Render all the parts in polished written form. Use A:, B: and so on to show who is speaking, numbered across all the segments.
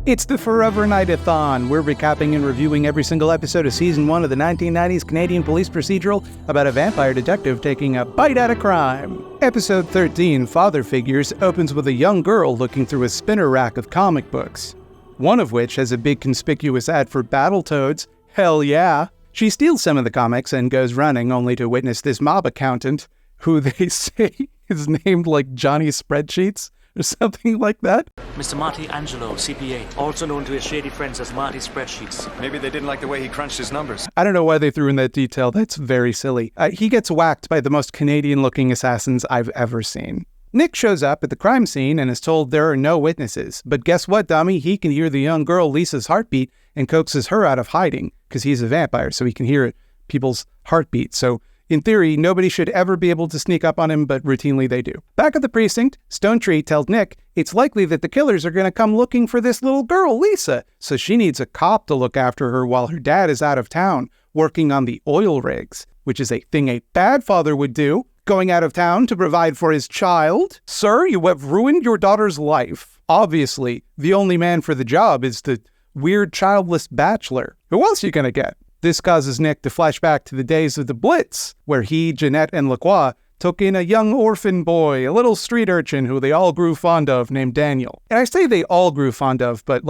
A: It's the Forever Knight-Athon. We're recapping and reviewing every single episode of Season 1 of the 1990s Canadian police procedural about a vampire detective taking a bite out of crime. Episode 13, Father Figures, opens with a young girl looking through a spinner rack of comic books, one of which has a big conspicuous ad for Battletoads. Hell yeah! She steals some of the comics and goes running, only to witness this mob accountant, who they say is named like Johnny Spreadsheets, or something like that.
B: Mr. Marty Angelo, CPA, also known to his shady friends as Marty Spreadsheets.
C: Maybe they didn't like the way he crunched his numbers.
A: I don't know why they threw in that detail. That's very silly. He gets whacked by the most Canadian-looking assassins I've ever seen. Nick shows up at the crime scene and is told there are no witnesses. But guess what, dummy? He can hear the young girl Lisa's heartbeat and coaxes her out of hiding, because he's a vampire, so he can hear people's heartbeat. So in theory, nobody should ever be able to sneak up on him, but routinely they do. Back at the precinct, Stone Tree tells Nick it's likely that the killers are going to come looking for this little girl, Lisa, so she needs a cop to look after her while her dad is out of town working on the oil rigs, which is a thing a bad father would do, going out of town to provide for his child. Sir, you have ruined your daughter's life. Obviously, the only man for the job is the weird childless bachelor. Who else are you going to get? This causes Nick to flash back to the days of the Blitz, where he, Jeanette, and Lacroix took in a young orphan boy, a little street urchin who they all grew fond of, named Daniel. And I say they all grew fond of, but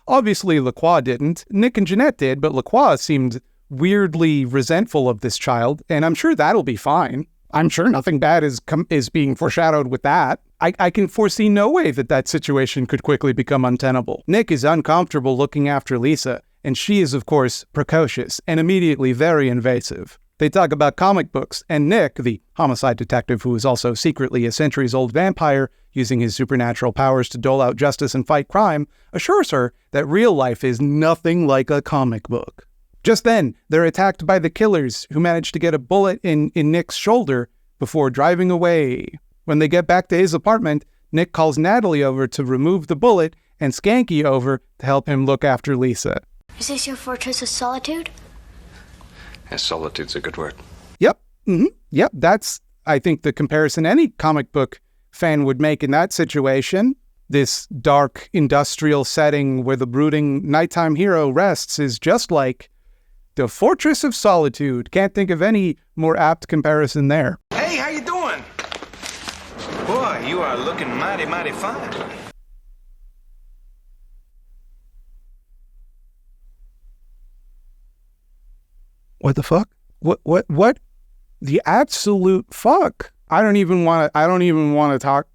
A: obviously Lacroix didn't. Nick and Jeanette did, but Lacroix seemed weirdly resentful of this child, and I'm sure that'll be fine. I'm sure nothing bad is being foreshadowed with that. I can foresee no way that situation could quickly become untenable. Nick is uncomfortable looking after Lisa, and she is, of course, precocious and immediately very invasive. They talk about comic books, and Nick, the homicide detective who is also secretly a centuries-old vampire using his supernatural powers to dole out justice and fight crime, assures her that real life is nothing like a comic book. Just then, they're attacked by the killers, who manage to get a bullet in Nick's shoulder before driving away. When they get back to his apartment, Nick calls Natalie over to remove the bullet and Skanky over to help him look after Lisa.
D: Is this your fortress of solitude?
C: Yes, solitude's a good word.
A: Yep. Yep, that's, I think, the comparison any comic book fan would make in that situation. This dark industrial setting where the brooding nighttime hero rests is just like the Fortress of Solitude. Can't think of any more apt comparison there.
E: Hey, how you doing? Boy, you are looking mighty, mighty fine.
A: What the fuck? What? The absolute fuck. I don't even want to talk.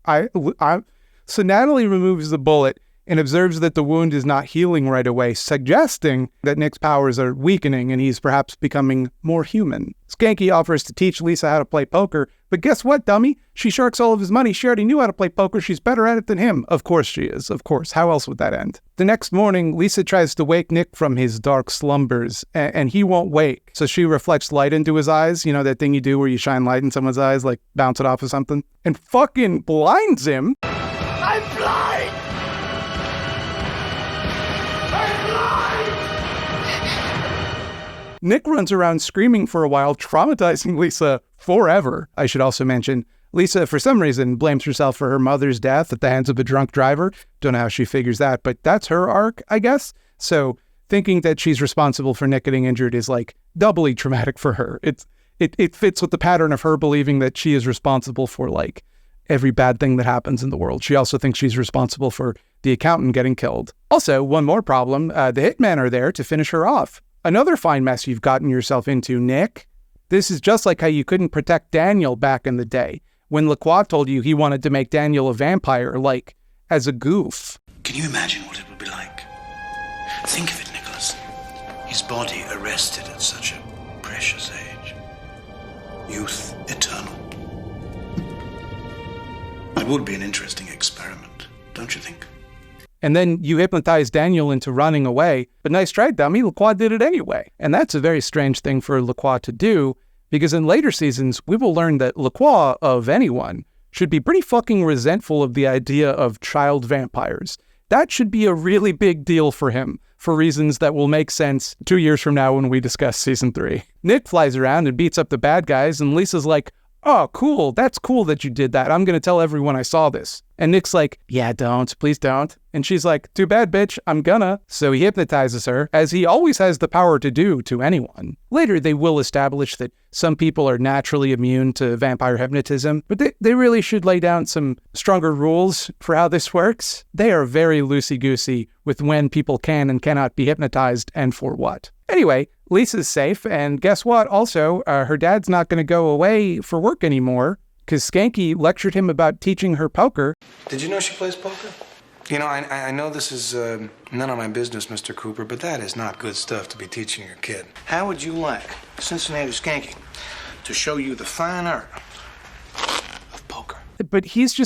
A: So Natalie removes the bullet and observes that the wound is not healing right away, suggesting that Nick's powers are weakening and he's perhaps becoming more human. Skanky offers to teach Lisa how to play poker, but guess what, dummy? She sharks all of his money. She already knew how to play poker. She's better at it than him. Of course she is. Of course. How else would that end? The next morning, Lisa tries to wake Nick from his dark slumbers, and he won't wake. So she reflects light into his eyes. You know that thing you do where you shine light in someone's eyes, like bounce it off of something? And fucking blinds him.
E: I'm blind!
A: Nick runs around screaming for a while, traumatizing Lisa forever. I should also mention, Lisa, for some reason, blames herself for her mother's death at the hands of a drunk driver. Don't know how she figures that, but that's her arc, I guess. So thinking that she's responsible for Nick getting injured is doubly traumatic for her. It fits with the pattern of her believing that she is responsible for every bad thing that happens in the world. She also thinks she's responsible for the accountant getting killed. Also, one more problem, the hitmen are there to finish her off. Another fine mess you've gotten yourself into, Nick. This is just like how you couldn't protect Daniel back in the day, when Lacroix told you he wanted to make Daniel a vampire, as a goof.
F: Can you imagine what it would be like? Think of it, Nicholas. His body arrested at such a precious age. Youth eternal. It would be an interesting experiment, don't you think?
A: And then you hypnotize Daniel into running away. But nice try, dummy. Lacroix did it anyway. And that's a very strange thing for Lacroix to do, because in later seasons, we will learn that Lacroix, of anyone, should be pretty fucking resentful of the idea of child vampires. That should be a really big deal for him, for reasons that will make sense 2 years from now when we discuss season 3. Nick flies around and beats up the bad guys, and Lisa's like, oh, cool. That's cool that you did that. I'm going to tell everyone I saw this. And Nick's like, yeah, don't. Please don't. And she's like, too bad, bitch. I'm gonna. So he hypnotizes her, as he always has the power to do to anyone. Later, they will establish that some people are naturally immune to vampire hypnotism, but they really should lay down some stronger rules for how this works. They are very loosey-goosey with when people can and cannot be hypnotized and for what. Anyway, Lisa's safe, and guess what? Also, her dad's not going to go away for work anymore, because Skanky lectured him about teaching her poker.
E: Did you know she plays poker? You know, I know this is none of my business, Mr. Cooper, but that is not good stuff to be teaching your kid. How would you like Cincinnati Skanky to show you the fine art of poker?
A: But he's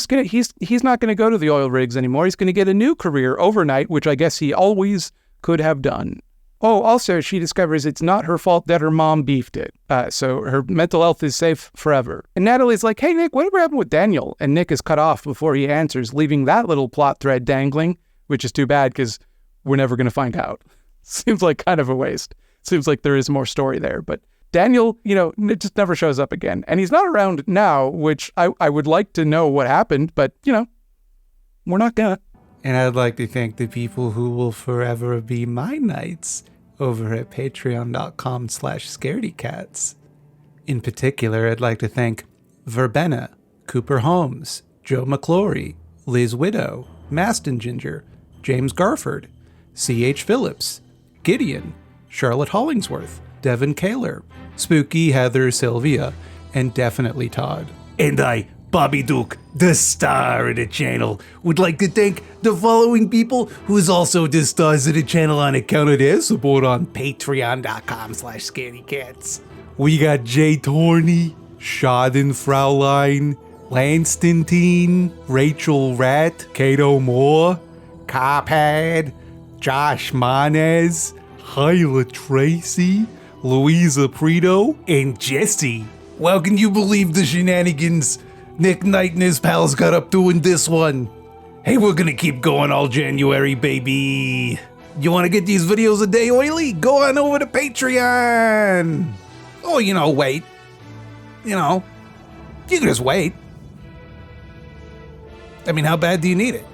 A: not gonna go to the oil rigs anymore. He's gonna get a new career overnight, which I guess he always could have done. Oh, also, she discovers it's not her fault that her mom beefed it. So her mental health is safe forever. And Natalie's like, hey, Nick, whatever happened with Daniel? And Nick is cut off before he answers, leaving that little plot thread dangling, which is too bad because we're never going to find out. Seems like kind of a waste. Seems like there is more story there. But Daniel, it just never shows up again. And he's not around now, which I would like to know what happened, but, we're not gonna.
G: And I'd like to thank the people who will forever be my knights over at patreon.com/scaredycats. In particular, I'd like to thank Verbena, Cooper Holmes, Joe McClory, Liz Widow, Maston Ginger, James Garford, C.H. Phillips, Gideon, Charlotte Hollingsworth, Devin Kaler, Spooky Heather Sylvia, and definitely Todd. And I, Bobby Duke, the star of the channel, would like to thank the following people who is also the stars of the channel on account of their support on patreon.com/scaredycats. We got Jay Torney, Schadenfraulein, Lanston, Rachel Rat, Kato Moore, Carpad, Josh Manez, Hyla Tracy, Louisa Prito, and Jesse. Well, can you believe the shenanigans Nick Knight and his pals got up doing this one? Hey, we're gonna keep going all January, baby. You wanna get these videos a day early? Go on over to Patreon. Oh, wait. You can just wait. I mean, how bad do you need it,